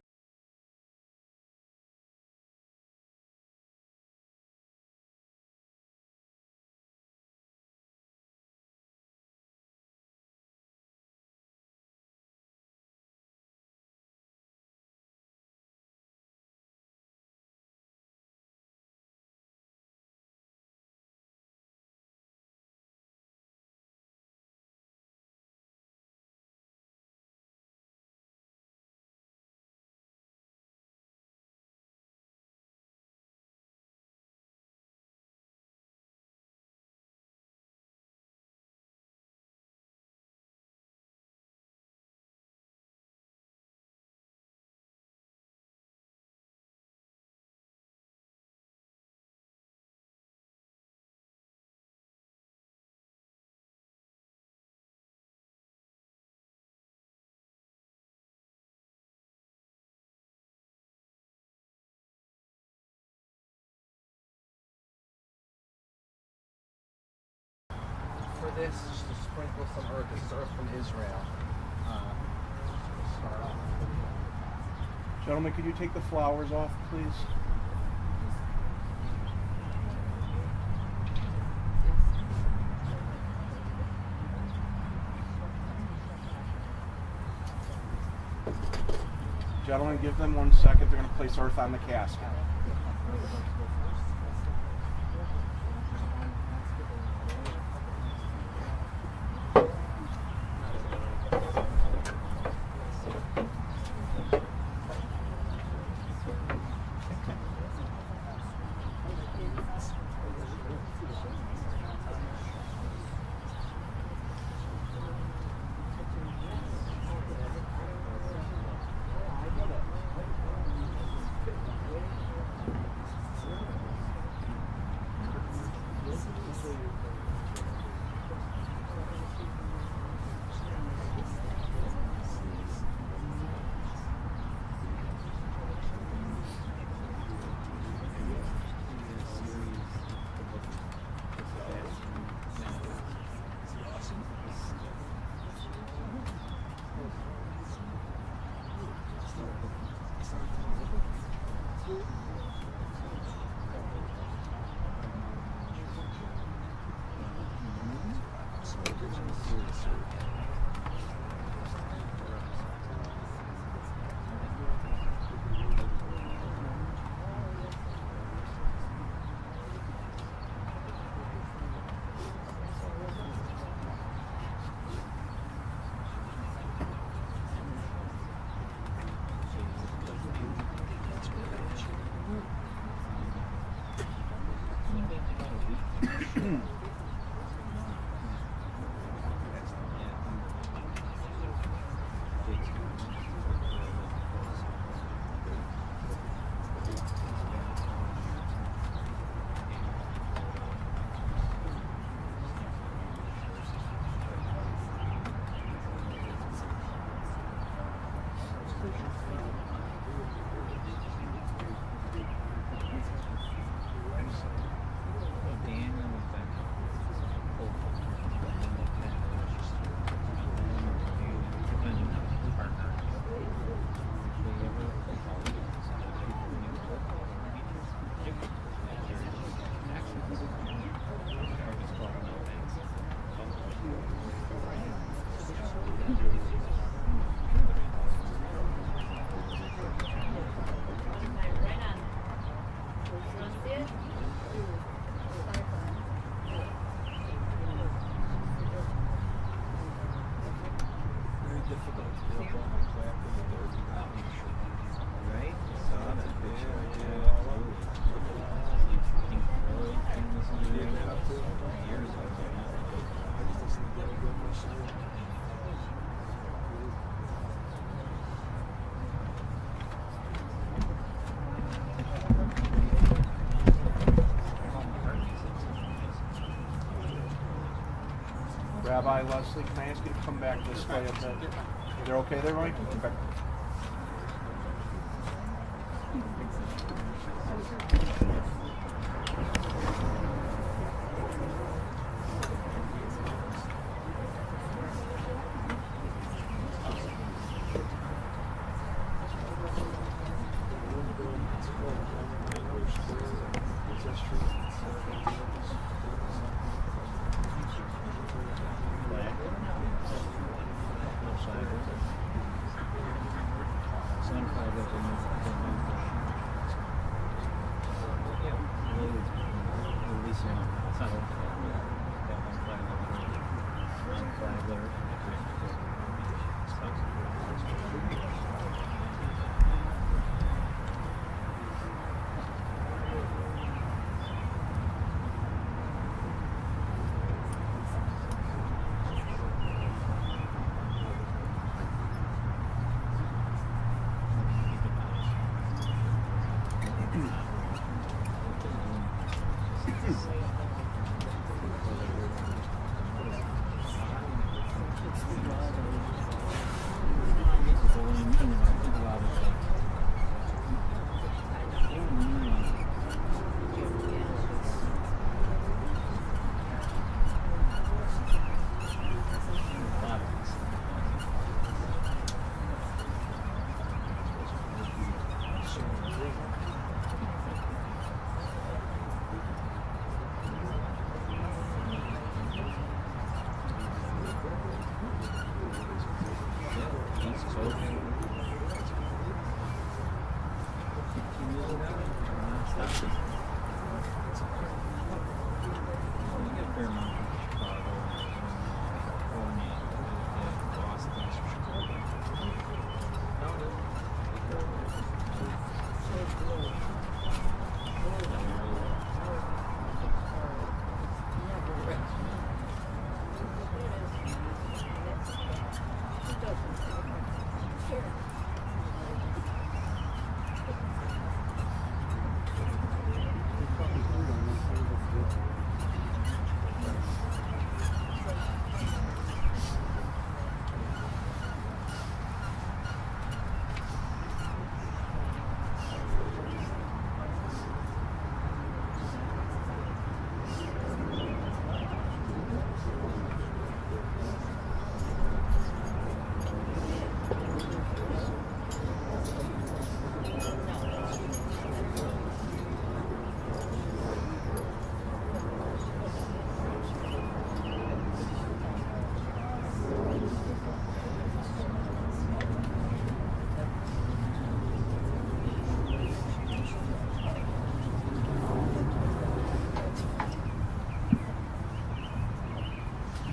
For this, just to sprinkle some earth. This is earth from Israel. Start off. Gentlemen, could you take the flowers off, please? Gentlemen, give them 1 second. They're going to place earth on the casket. Rabbi Leslie, can I ask you to come back this way a bit? They're okay there, Mike? Okay.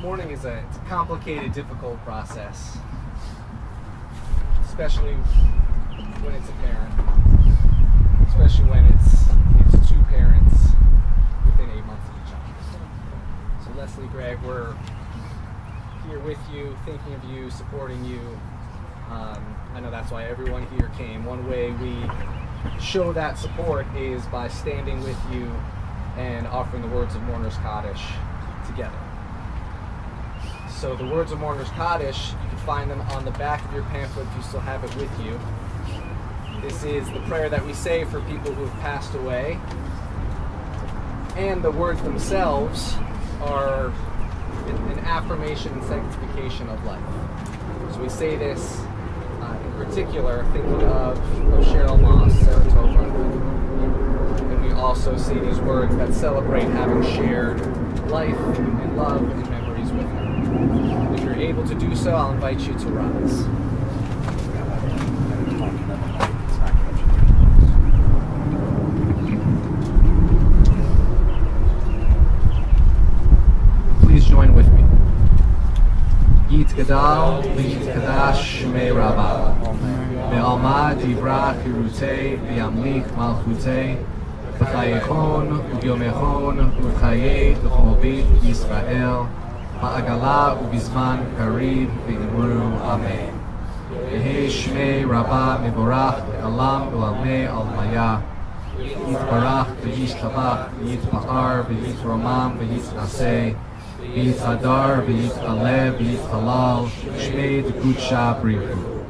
Mourning is it's a complicated, difficult process, especially when it's apparent, especially when it's two parents within 8 months of each other. So Leslie, Greg, we're here with you, thinking of you, supporting you. I know that's why everyone here came. One way we show that support is by standing with you and offering the words of Mourner's Kaddish together. So the words of Mourner's Kaddish, you can find them on the back of your pamphlet if you still have it with you. This is the prayer that we say for people who have passed away. And the words themselves are an affirmation and sanctification of life. So we say this in particular thinking of Sheryl Moss, Saratoga. And we also say these words that celebrate having shared life and love and memories with her. If you're able to do so, I'll invite you to rise. Please join with me. Yitgadal v'yitgadash shmei Rabbah. Ve'alma divra chirutei v'yamlich malchutei. V'chayechon u'yomechon u'chayei v'chol beit Yisrael. Ba'agala u'bizman karib v'imru amen. Yehi shmei Rabbah mevorach ve'alam u'almei al-maya. Yitbarach v'yishtabach v'yitba'ar v'yitromam v'yitnaseh. V'yitadar v'yitalev v'yithalal shmei d'kudsha brichu.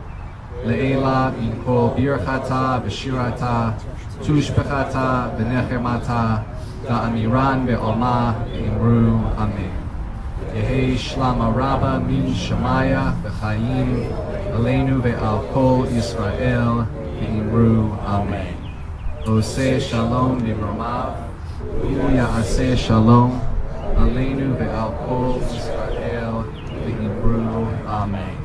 Le'ela min kol birchata v'shirata tushbechata v'nechemata v'amiran be'olma v'imru amen. Yehi shlama rabba min shamaya v'chayim aleinu ve'al kol Yisrael v'imru amen. Oseh shalom b'mromav v'hu ya'aseh shalom aleinu ve'al kol Yisrael v'imru amen.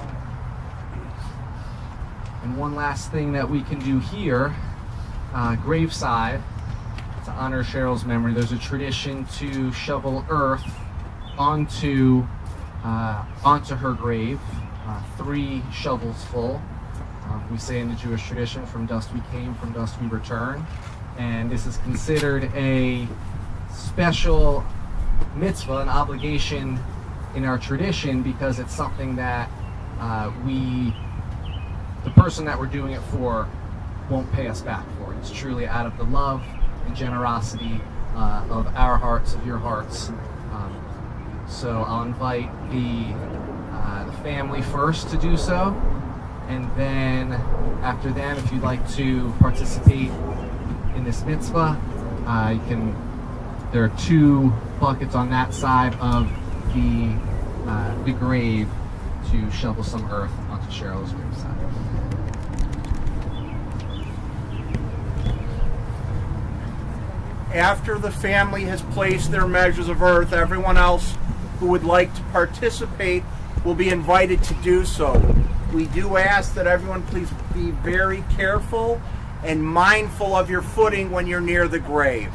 And one last thing that we can do here, graveside, to honor Sheryl's memory, there's a tradition to shovel earth onto her grave, 3 shovels full. We say in the Jewish tradition, from dust we came, from dust we return. And this is considered a special mitzvah, an obligation in our tradition, because it's something that the person that we're doing it for won't pay us back for. It's truly out of the love and generosity of our hearts, of your hearts. So I'll invite the family first to do so, and then after them, if you'd like to participate in this mitzvah, you can. There are 2 buckets on that side of the grave to shovel some earth onto Sheryl's graveside. After the family has placed their measures of earth, everyone else who would like to participate will be invited to do so. We do ask that everyone please be very careful and mindful of your footing when you're near the grave.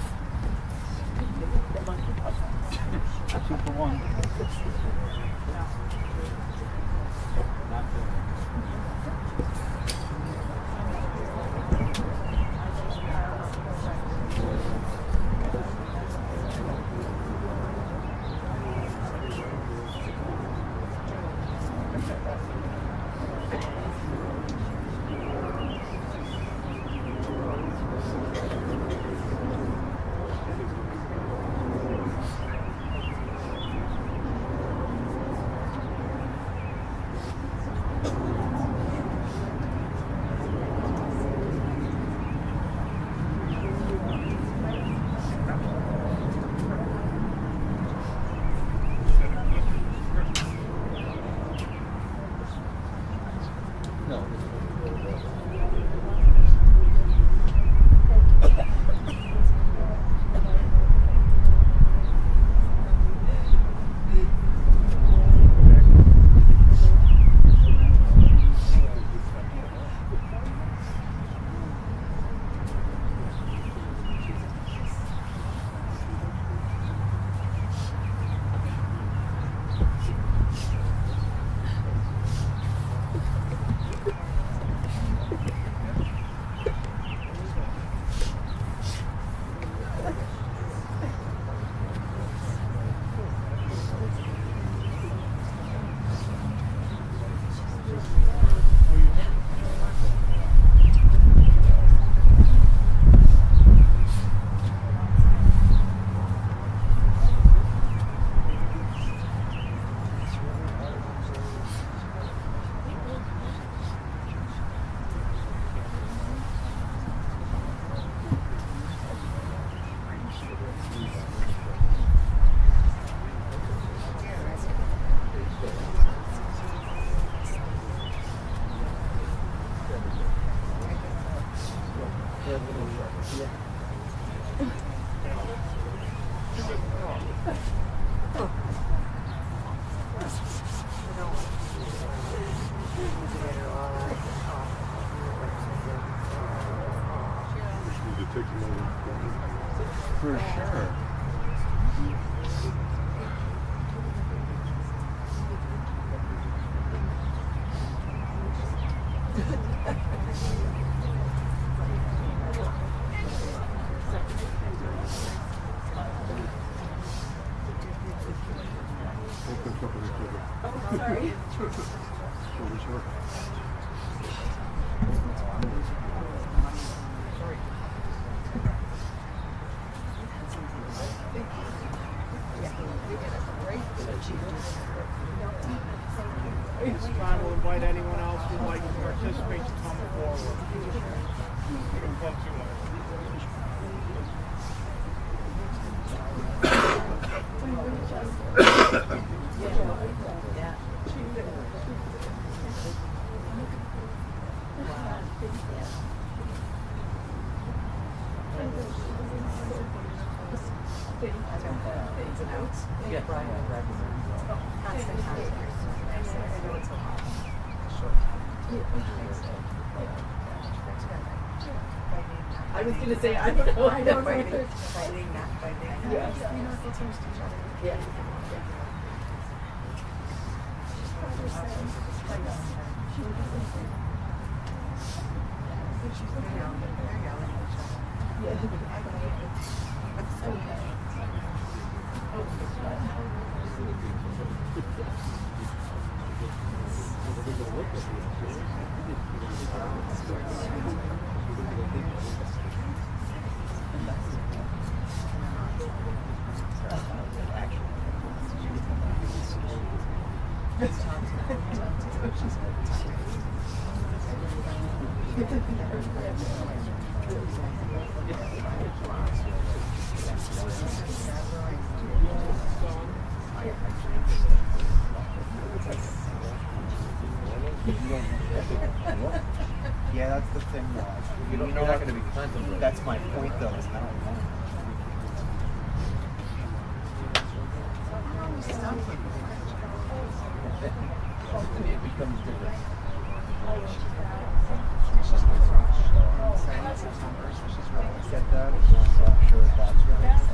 For sure. This time we'll invite anyone else who'd like to participate to come forward. I was going to say, I don't know. I don't know. Yeah. Yeah, that's the thing. You're not going to be contemplating. That's my point, though. Is I don't know. It becomes different. Get that? So I'm sure that's right.